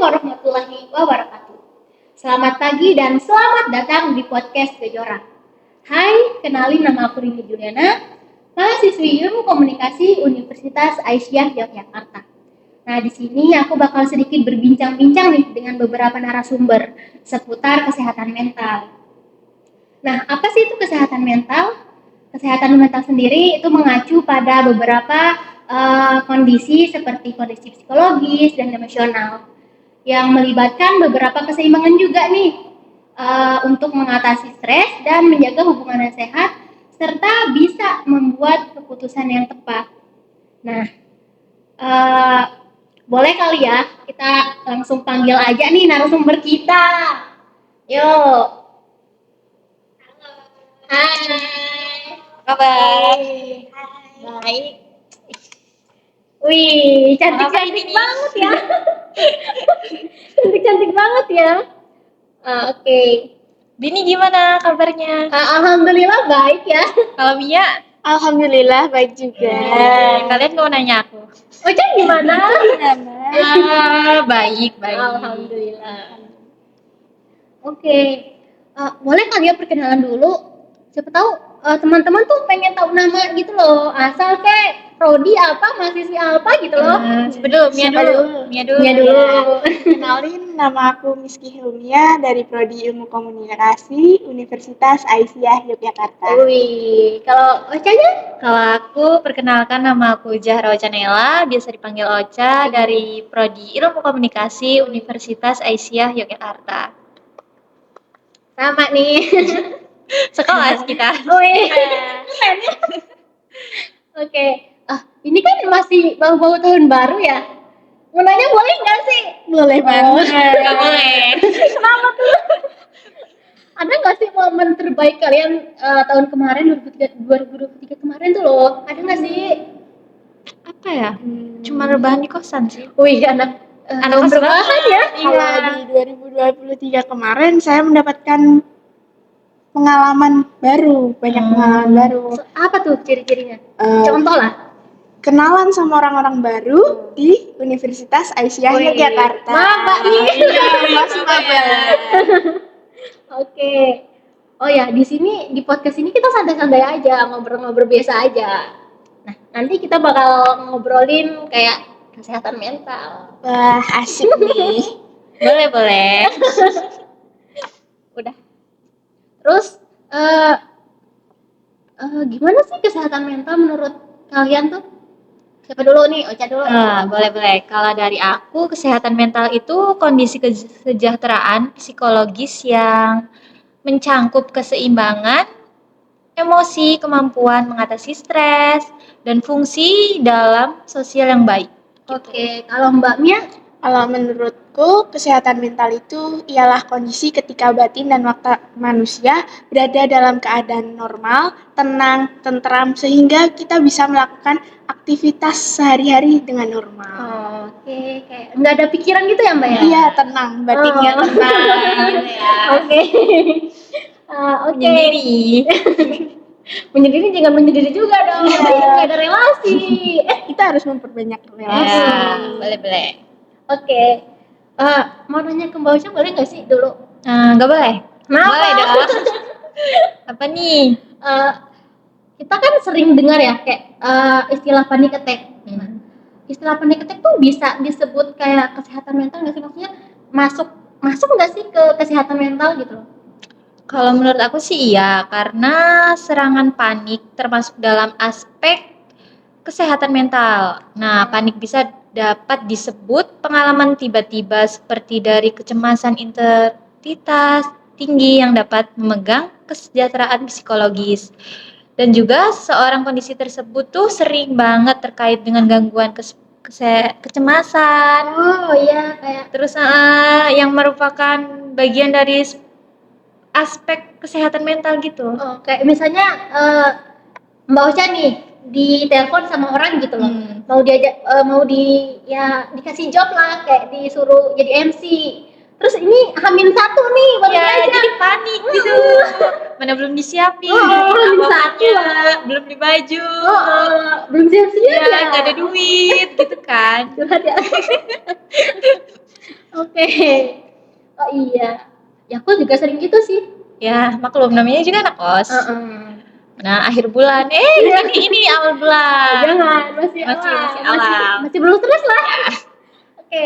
warahmatullahi wabarakatuh. Selamat pagi dan selamat datang di podcast Kejora. Hai, kenalin nama aku Rini Juliana, mahasiswi Ilmu Komunikasi Universitas Aisyah Yogyakarta. Nah, di sini aku bakal sedikit berbincang-bincang nih dengan beberapa narasumber seputar kesehatan mental. Nah, apa sih itu kesehatan mental? Kesehatan mental sendiri itu mengacu pada beberapa kondisi seperti kondisi psikologis dan emosional yang melibatkan beberapa keseimbangan juga nih untuk mengatasi stres dan menjaga hubungan yang sehat serta bisa membuat keputusan yang tepat. Nah, boleh kali ya kita langsung panggil aja nih narasumber kita. Yuk. Hai. Kabar? Baik. Wih, cantik-cantik banget ya. Cantik-cantik banget ya. Oke. Dini gimana kabarnya? Alhamdulillah baik ya. Kalau Mia? Alhamdulillah baik juga. Kalian mau nanya aku? Ocha gimana? Baik. Alhamdulillah. Oke. Boleh kali ya perkenalan dulu? Siapa tahu teman-teman tuh pengen tahu nama gitu loh. Asal kayak prodi apa, mahasiswi apa gitu loh. Mia dulu. Kenalin, nama aku Miski Hilmia dari Prodi Ilmu Komunikasi Universitas Aisyah Yogyakarta. Wih, kalau Ocha-nya? Kalau aku perkenalkan, nama aku Zahra Ocanela, biasa dipanggil Ocha, dari Prodi Ilmu Komunikasi Universitas Aisyah Yogyakarta. Sama nih. Sekelas kita. Wih. Oke. Ini kan masih bau-bau tahun baru ya. Mau nanya boleh nggak sih? Boleh banget. Nggak boleh. Kenapa tuh? Ada nggak sih momen terbaik kalian tahun kemarin 2023 kemarin tuh loh? Ada nggak sih? Apa ya? Cuma rebahan di kosan sih. Wih, anak kos berbahan ya? Kalau di 2023 kemarin saya mendapatkan pengalaman baru, banyak pengalaman baru. Apa tuh ciri-cirinya? Eh, Contoh lah. Kenalan sama orang-orang baru di Universitas Aisyah Wih, Yogyakarta. maba nih. Masih maba. Oke. Oh ya, di sini di podcast ini kita santai-santai aja, ngobrol-ngobrol biasa aja. Nah, nanti kita bakal ngobrolin kayak kesehatan mental. Wah, asik nih. Boleh. Udah. Terus gimana sih kesehatan mental menurut kalian tuh? Siapa dulu nih? Ocha dulu. Boleh. Kalau dari aku, kesehatan mental itu kondisi kesejahteraan psikologis yang mencangkup keseimbangan emosi, kemampuan mengatasi stres, dan fungsi dalam sosial yang baik. Oke, kalau Mbak Mia? Kalau menurutku, kesehatan mental itu ialah kondisi ketika batin dan watak manusia berada dalam keadaan normal, tenang, tentram, sehingga kita bisa melakukan aktivitas sehari-hari dengan normal. Oke, kayak nggak ada pikiran gitu ya Mbak ya? Iya, tenang, batinnya tenang. Oke. Menyendiri. Menyendiri jangan menyendiri juga dong. Nggak ada relasi. Kita harus memperbanyak relasi. Boleh. Oke. Mau nanya ke Mbak Ocha boleh nggak sih dulu? Nggak boleh? Kenapa? Boleh dong. Apa nih? Kita kan sering dengar ya kayak istilah panic attack. Istilah panic attack tuh bisa disebut kayak kesehatan mental nggak sih? Maksudnya masuk nggak sih ke kesehatan mental gitu loh? Kalau menurut aku sih iya, karena serangan panik termasuk dalam aspek kesehatan mental. Nah, panik bisa dapat disebut pengalaman tiba-tiba seperti dari kecemasan intensitas tinggi yang dapat memegang kesejahteraan psikologis. Dan juga seorang kondisi tersebut tuh sering banget terkait dengan gangguan kecemasan. Oh iya, kayak Terus yang merupakan bagian dari aspek kesehatan mental gitu. kayak misalnya Mbak Ocha nih ditelepon sama orang gitu loh. Mau diajak dikasih job lah kayak disuruh jadi MC. Terus ini H-1 nih baru diajak. Jadi panik gitu. Mana belum disiapin. H-1 belum di baju. Belum siap-siap ya. Nggak ada duit gitu kan. Curhat ya. Oke. Oh iya. Ya aku juga sering gitu sih. Ya, maklum namanya juga anak kos. Heeh. Nah, akhir bulan, ini awal bulan. Jangan, masih Masih awal. awal. Masih belum stres lah. Oke,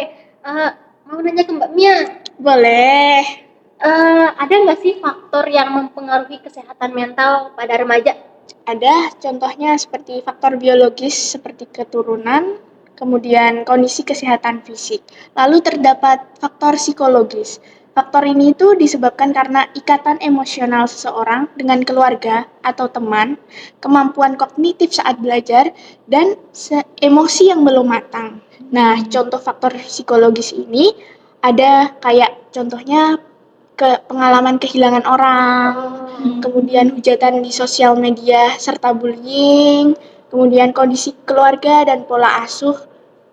mau nanya ke Mbak Mia. Boleh. Ada nggak sih faktor yang mempengaruhi kesehatan mental pada remaja? Ada contohnya seperti faktor biologis seperti keturunan, kemudian kondisi kesehatan fisik. Lalu terdapat faktor psikologis. Faktor ini itu disebabkan karena ikatan emosional seseorang dengan keluarga atau teman, kemampuan kognitif saat belajar, dan emosi yang belum matang. Nah, contoh faktor psikologis ini ada kayak contohnya pengalaman kehilangan orang, kemudian hujatan di sosial media serta bullying, kemudian kondisi keluarga dan pola asuh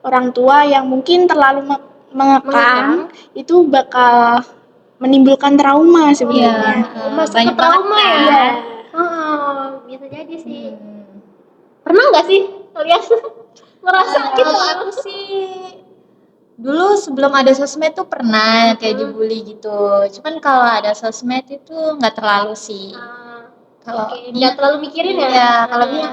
orang tua yang mungkin terlalu mengekang itu bakal menimbulkan trauma sebenarnya. Masuk banyak ke trauma banget ya? kan. Bisa jadi sih. Pernah nggak sih kalian merasa gitu? Kalau aku sih dulu sebelum ada sosmed tuh pernah kayak dibully gitu. Cuman kalau ada sosmed itu nggak terlalu sih. Kalau Nggak terlalu mikirin ya? Iya, kalau Mia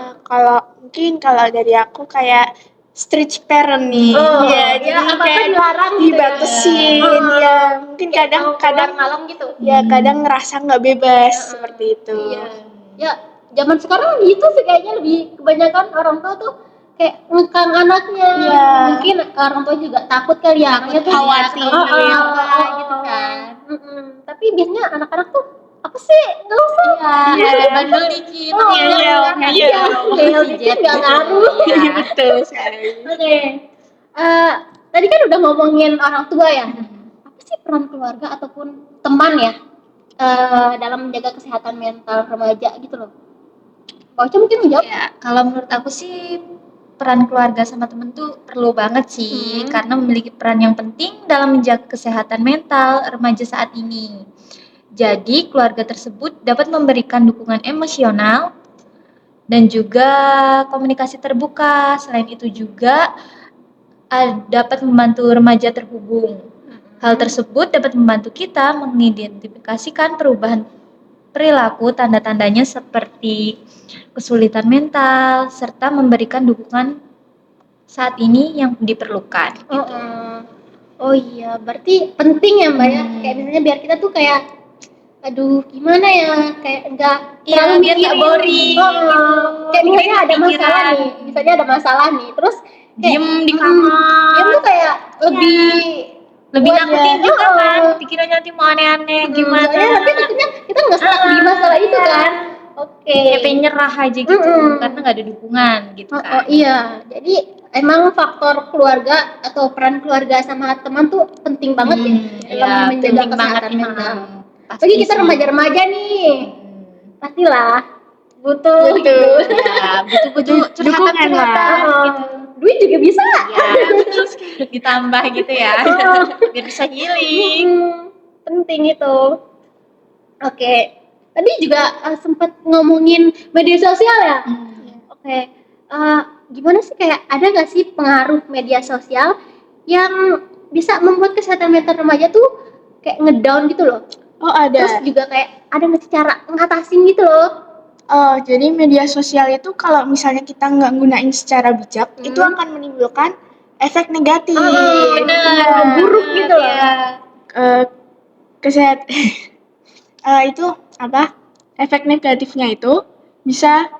Kalau dari aku kayak strict parent nih. Ya, Jadi apa-apa kayak dilarang gitu ya? dibatasin. Ya, mungkin kadang malam gitu. ya kadang ngerasa nggak bebas seperti itu. Iya. Ya, zaman sekarang gitu sih kayaknya lebih kebanyakan orang tua tuh kayak ngekang anaknya. Iya. Mungkin orang tua juga takut kali ya, anaknya tuh khawatir. gitu kan. Tapi biasanya anak-anak tuh apa sih? Nggak usah. Iya, bandel dikit. Ngeyel dikit nggak ngaruh. Iya, betul sekali. Oke. Tadi kan udah ngomongin orang tua ya. Apa sih peran keluarga ataupun teman ya dalam menjaga kesehatan mental remaja gitu loh? Kau mungkin menjawab? Ya, kalau menurut aku sih peran keluarga sama temen tuh perlu banget sih karena memiliki peran yang penting dalam menjaga kesehatan mental remaja saat ini. Jadi, keluarga tersebut dapat memberikan dukungan emosional dan juga komunikasi terbuka. Selain itu juga dapat membantu remaja terhubung. Hal tersebut dapat membantu kita mengidentifikasikan perubahan perilaku tanda-tandanya seperti kesulitan mental serta memberikan dukungan saat ini yang diperlukan. Gitu. Oh iya, berarti penting ya Mbak ya. Kayak misalnya biar kita tuh kayak aduh gimana ya, kayak enggak terlalu biar nggak mikirin. boring Kayak misalnya ada masalah nih, terus kayak, diem di kamar. Diem tuh kayak lebih buat nakutin ya, juga kan, pikirannya nanti mau aneh-aneh gimana. Soalnya nanti takutnya kita nggak stuck di masalah itu kan. Kayak pengen nyerah aja gitu karena nggak ada dukungan gitu kan. Iya, jadi emang faktor keluarga atau peran keluarga sama teman tuh penting banget ya dalam menjaga kesehatan mental. Bagi kita remaja-remaja nih, pastilah butuh butuh curhatan gitu. Duit juga bisa. Ya, betul sekali. Ditambah gitu ya, biar bisa healing. Penting itu. Oke, tadi juga sempat ngomongin media sosial ya. Oke, gimana sih kayak ada nggak sih pengaruh media sosial yang bisa membuat kesehatan mental remaja tuh kayak ngedown gitu loh? Oh ada. Terus juga kayak ada nggak sih cara ngatasin gitu loh? Jadi media sosial itu kalau misalnya kita nggak gunain secara bijak, itu akan menimbulkan efek negatif. Benar, buruk gitu loh. Itu apa? Efek negatifnya itu bisa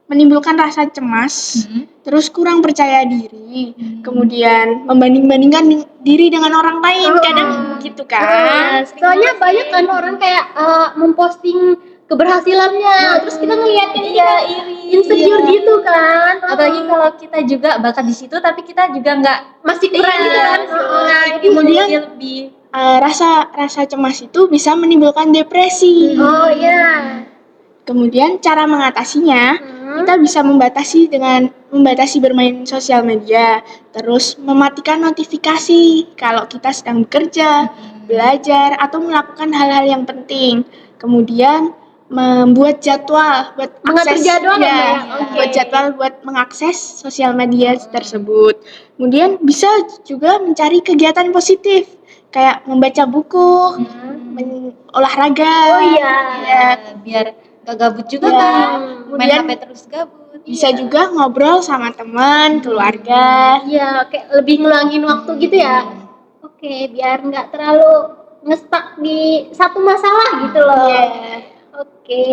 menimbulkan rasa cemas, terus kurang percaya diri, kemudian membanding-bandingkan diri dengan orang lain, kadang gitu kan. Soalnya banyak kan orang kayak memposting keberhasilannya, terus kita ngeliatnya dia insecure gitu kan. Apalagi kalau kita juga bakat di situ, tapi kita juga nggak masih kurang gitu kan. Jadi kemudian lebih rasa cemas itu bisa menimbulkan depresi. Oh iya. Kemudian cara mengatasinya, kita bisa membatasi bermain sosial media, terus mematikan notifikasi kalau kita sedang bekerja, belajar, atau melakukan hal-hal yang penting. Kemudian membuat jadwal buat buat jadwal buat mengakses sosial media tersebut. Kemudian bisa juga mencari kegiatan positif kayak membaca buku, olahraga. Oh iya. Ya, biar gak gabut juga Iya. kan. Main Kemudian HP terus gabut. bisa juga ngobrol sama teman, keluarga. Iya, kayak lebih ngulangin waktu gitu ya. Oke, biar nggak terlalu ngestak di satu masalah gitu loh. Iya. Oke.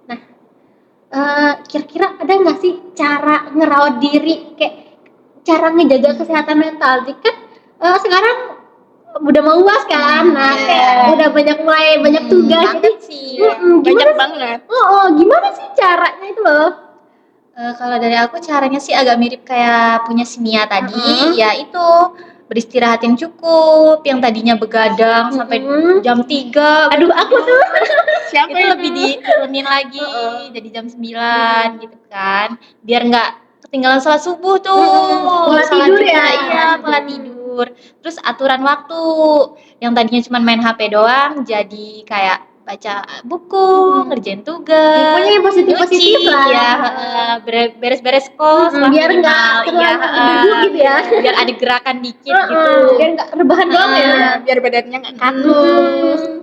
Nah, kira-kira ada nggak sih cara ngerawat diri, kayak cara ngejaga kesehatan mental? Jadi kan sekarang udah mau UAS kan, nah kayak udah mulai banyak tugas, jadi Banget sih. Banyak gimana sih? banget. Gimana sih caranya itu loh? Kalau dari aku caranya sih agak mirip kayak punya si Mia tadi, ya itu beristirahat yang cukup, yang tadinya begadang sampai jam 3. Aduh, aku tuh. Siapa itu yang lebih diturunin lagi jadi jam 9 gitu kan. Biar nggak ketinggalan sholat subuh tuh. Pola Sholat tidur juga, ya? iya, pola tidur. Terus aturan waktu. Yang tadinya cuma main HP doang jadi kayak baca buku, ngerjain tugas, Pokoknya yang positif-positif nyuci, lah. ya, beres-beres kos lah Biar nggak minimal, terlalu iya, duduk gitu ya. biar ada gerakan dikit gitu. Biar nggak rebahan doang ya. biar badannya nggak kaku.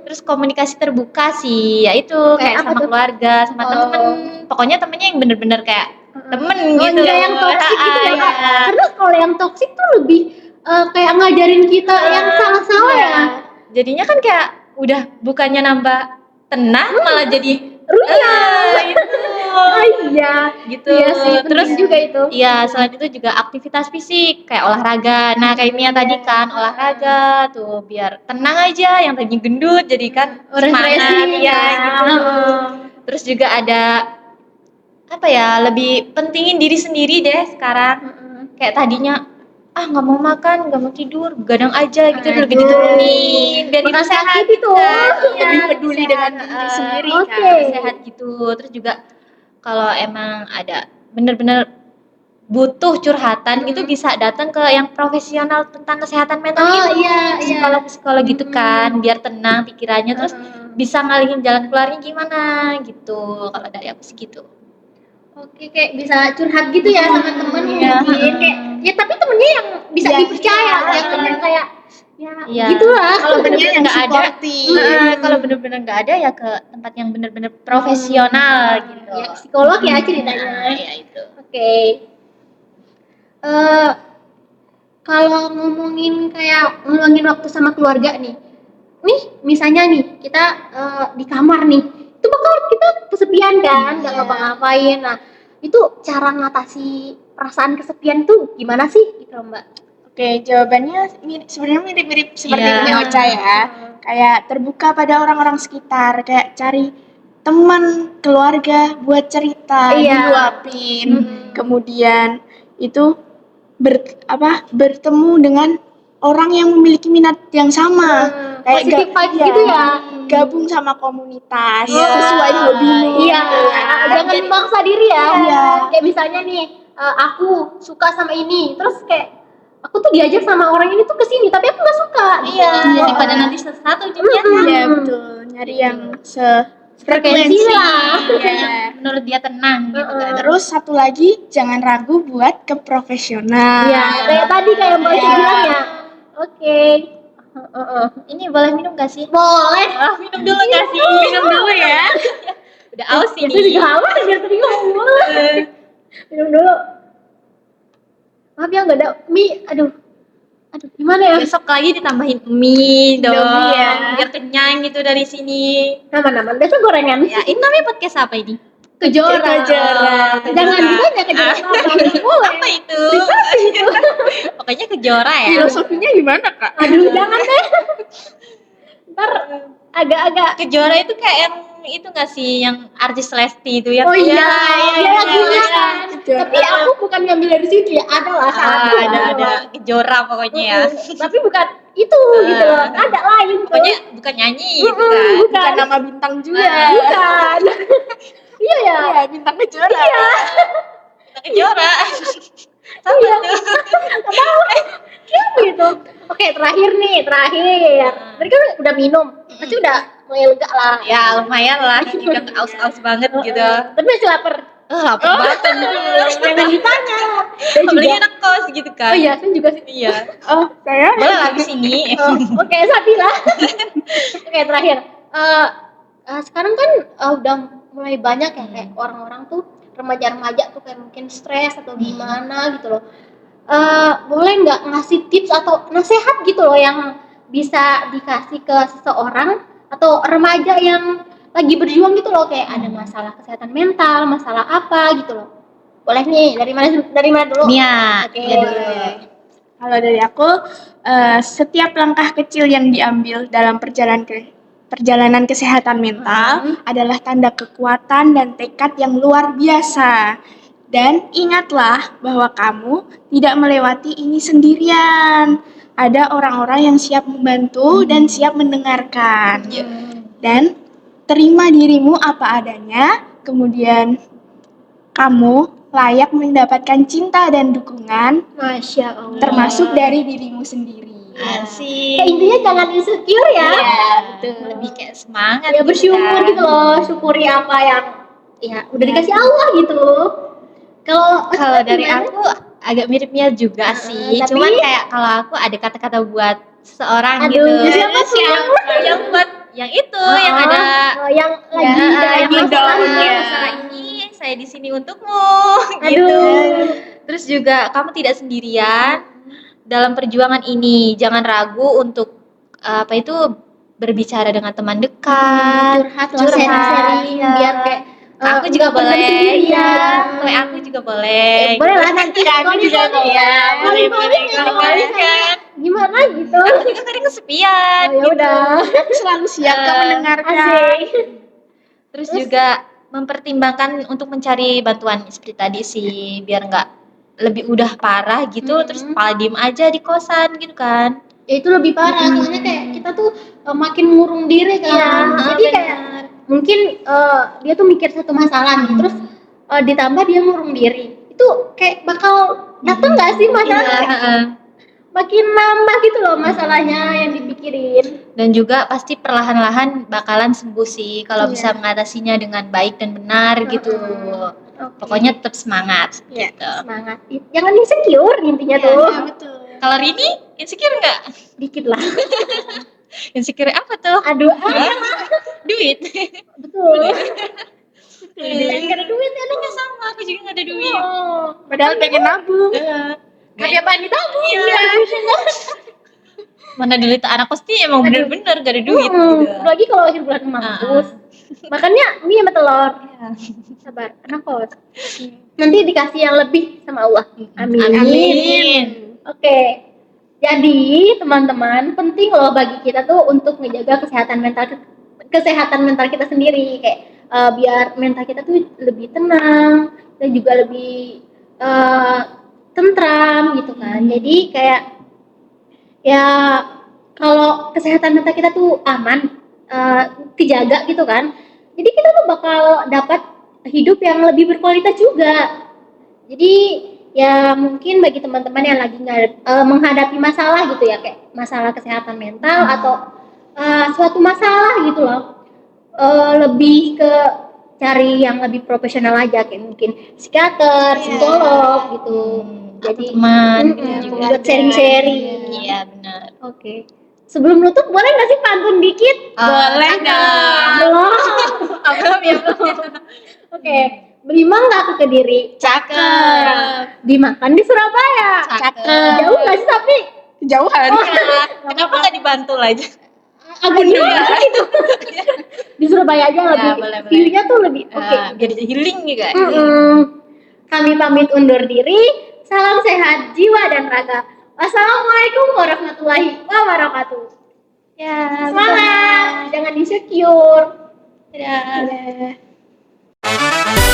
Terus komunikasi terbuka sih, yaitu Kayak kayak apa sama tuh? keluarga, sama temen. Pokoknya temennya yang bener-bener kayak temen gitu. Enggak yang toksik gitu ya, Kak. Iya. Karena kalau yang toksik tuh lebih kayak ngajarin kita yang salah-salah ya. Jadinya kan kayak udah bukannya nambah tenang, malah jadi itu. Iya. Gitu. Iya sih, penting Terus juga itu. iya, selain itu juga aktivitas fisik kayak olahraga. Nah, kayak Mia tadi kan olahraga tuh biar tenang aja, yang tadinya gendut jadi kan semangat Refreshing ya gitu. Terus juga ada apa ya, lebih pentingin diri sendiri deh sekarang. Kayak tadinya nggak mau makan, nggak mau tidur, begadang aja gitu, lebih diturunin biar hidup Makan sehat sakit gitu itu. kan. Iya, Lebih hidup peduli sehat, dengan diri sendiri Oke. kan. sehat gitu. Terus juga kalau emang ada bener-bener butuh curhatan gitu bisa datang ke yang profesional tentang kesehatan mental gitu, iya. psikolog gitu kan, biar tenang pikirannya, terus bisa ngalihin jalan keluarnya gimana gitu. Kalau dari aku sih gitu. Oke, kayak bisa curhat gitu ya sama temen Iya. mungkin. Kayak ya tapi temennya yang bisa Iya, dipercaya, iya. jangan yang kayak ya Iya. gitulah. Kalau bener-bener yang nggak ada, supportive. kalau bener-bener nggak ada ya ke tempat yang bener-bener profesional gitu. Ya, psikolog ya ceritanya. Ya itu. Oke. Kalau ngomongin kayak ngeluangin waktu sama keluarga nih misalnya nih kita di kamar nih, itu bakal kita kesepian kan, nggak ngapa-ngapain. Nah, itu cara ngatasi perasaan kesepian tuh gimana sih gitu Mbak? Oke, jawabannya sebenarnya mirip-mirip seperti Iya. Umi Ocha ya. Kayak terbuka pada orang-orang sekitar, kayak cari teman, keluarga buat cerita, Iya. diluapin. Kemudian itu bertemu dengan orang yang memiliki minat yang sama. Positive vibes gitu ya. Gabung sama komunitas Iya. sesuai hobimu. Iya, Gitu. jangan maksa diri ya. Iya. Kayak misalnya nih, aku suka sama ini, terus kayak aku tuh diajak sama orang ini tuh ke sini, tapi aku nggak suka. Iya, daripada nanti satu dunia. Iya, betul. Nyari yang Frekuensi lah. Iya. Menurut dia tenang gitu kan. Terus satu lagi, jangan ragu buat ke profesional. Iya, kayak tadi kayak Mbak Ocha bilang ya. Oke. Ini boleh minum gak sih? Boleh. Minum dulu gak sih? Minum dulu ya. Udah aus Ya, ini. saya juga haus biar tadi ngomong. Minum dulu. Maaf ya nggak ada mie. Aduh, gimana ya? Besok lagi ditambahin mie dong. Indomie ya. Biar kenyang gitu dari sini. Nama-nama. Besok gorengan. Ya, ini namanya podcast apa ini? Kejora. Kejora. Jangan ditanya kejora apa. Boleh. Apa itu? Pokoknya kejora ya. Filosofinya gimana, Kak? Aduh, jangan deh. Ntar agak-agak. Kejora itu kayak yang itu nggak sih, yang artis Lesti itu ya? Oh iya, iya, lagunya iya. kan. Kejora. Tapi aku bukan ngambil dari situ ya. Ada lah satu. Ada kejora pokoknya ya. Tapi bukan itu gitu loh. Ada lain tuh. Pokoknya bukan nyanyi gitu kan. Bukan nama bintang juga. Bukan. Iya ya. Iya, bintang Kejora. Kejora. Iya. Siapa itu? Oke, terakhir. Tadi kan udah minum, pasti udah mulai lega lah. Ya lumayan lah, juga aus-aus banget gitu. Tapi masih lapar. lapar banget kan. Jangan ditanya. Saya juga. Apalagi anak kos gitu kan. Oh iya, saya juga sih. Iya. Oh, saya Boleh lah di sini. Oke, Sabila. Oke, terakhir. Sekarang kan udah mulai banyak ya kayak orang-orang tuh remaja-remaja tuh kayak mungkin stres atau gimana gitu loh. Boleh nggak ngasih tips atau nasihat gitu loh yang bisa dikasih ke seseorang atau remaja yang lagi berjuang gitu loh kayak ada masalah kesehatan mental, masalah apa gitu loh. Boleh nih dari mana dulu? Mia, Oke. Mia dulu. Kalau dari aku, setiap langkah kecil yang diambil dalam perjalanan kesehatan mental adalah tanda kekuatan dan tekad yang luar biasa. Dan ingatlah bahwa kamu tidak melewati ini sendirian. Ada orang-orang yang siap membantu dan siap mendengarkan. Dan terima dirimu apa adanya, kemudian kamu layak mendapatkan cinta dan dukungan Masya Allah. termasuk dari dirimu sendiri. Asik. Kayak intinya jangan insecure ya. Iya, betul. Lebih kayak semangat Ya gitu bersyukur kan. gitu loh, syukuri apa yang ya udah dikasih Allah gitu. Kalau dari gimana? aku agak mirip Mia juga sih. tapi- Cuman kayak kalau aku ada kata-kata buat seorang Aduh, gitu. siapa tuh? Yang buat yang itu yang ada yang lagi yang dalam masalah masalah ini, ya. masalah ini saya di sini untukmu Aduh. gitu. Terus juga kamu tidak sendirian dalam perjuangan ini. Jangan ragu untuk berbicara dengan teman dekat, Curhat lah, sharing iya. biar kayak Aku juga nggak pendam boleh, sendiri ya. ya. Aku juga boleh. Boleh lah nanti Kami juga boleh. boleh. Boleh Boleh kan? gimana gitu. Aku juga kadang kesepian. Ya udah. Aku selalu siap kok mendengarkan. Asik. Terus juga mempertimbangkan untuk mencari bantuan seperti tadi sih, biar nggak lebih udah parah gitu, terus malah diem aja di kosan gitu kan. Ya itu lebih parah soalnya kayak kita tuh makin ngurung diri kan. Jadi kayak mungkin dia tuh mikir satu masalah nih, terus ditambah dia ngurung diri. Itu kayak bakal datang nggak sih masalah? Makin nambah gitu loh masalahnya yang dipikirin. Dan juga pasti perlahan-lahan bakalan sembuh sih kalau bisa mengatasinya dengan baik dan benar gitu. Pokoknya tetap semangat gitu. Semangat. Jangan insecure intinya tuh. Ya, betul. Kalau Rini insecure nggak? Dikit lah. Insecure apa tuh? Aduh, Duit. betul. Nggak ada duit, enaknya sama. Aku juga nggak ada duit. Padahal pengen nabung. Tapi apa yang ditabung? Iya. Mana duit anak kos nih emang bener-bener gak ada duit gitu. Lagi kalau akhir bulan mampus. Makannya mie sama telur. Sabar, anak kos. Nanti dikasih yang lebih sama Allah. Amin. Amin. Oke. Jadi teman-teman penting loh bagi kita tuh untuk menjaga kesehatan mental kita sendiri kayak biar mental kita tuh lebih tenang dan juga lebih tentram gitu kan. Jadi kayak ya kalau kesehatan mental kita tuh aman, dijaga gitu kan. Jadi kita tuh bakal dapat hidup yang lebih berkualitas juga. Jadi ya mungkin bagi teman-teman yang lagi menghadapi masalah gitu ya kayak masalah kesehatan mental atau suatu masalah gitu loh, lebih ke cari yang lebih profesional aja kayak mungkin psikiater, psikolog gitu. Jadi teman gitu juga. buat sharing-sharing. Iya benar. Oke. Sebelum nutup boleh nggak sih pantun dikit? Boleh dong. Belum ya belum. Oke. Beli mangga ke Kediri. Cakep. Dimakan di Surabaya. Cakep. Jauh nggak sih tapi? Kejauhan. Kenapa nggak dibantu aja? Agak gimana gitu. Di Surabaya aja lebih. boleh. View-nya tuh lebih oke. Biar healing juga. Kami pamit undur diri. Salam sehat jiwa dan raga. Wassalamualaikum warahmatullahi wabarakatuh. Ya. Semangat, jangan insecure. Dadah. Dadah.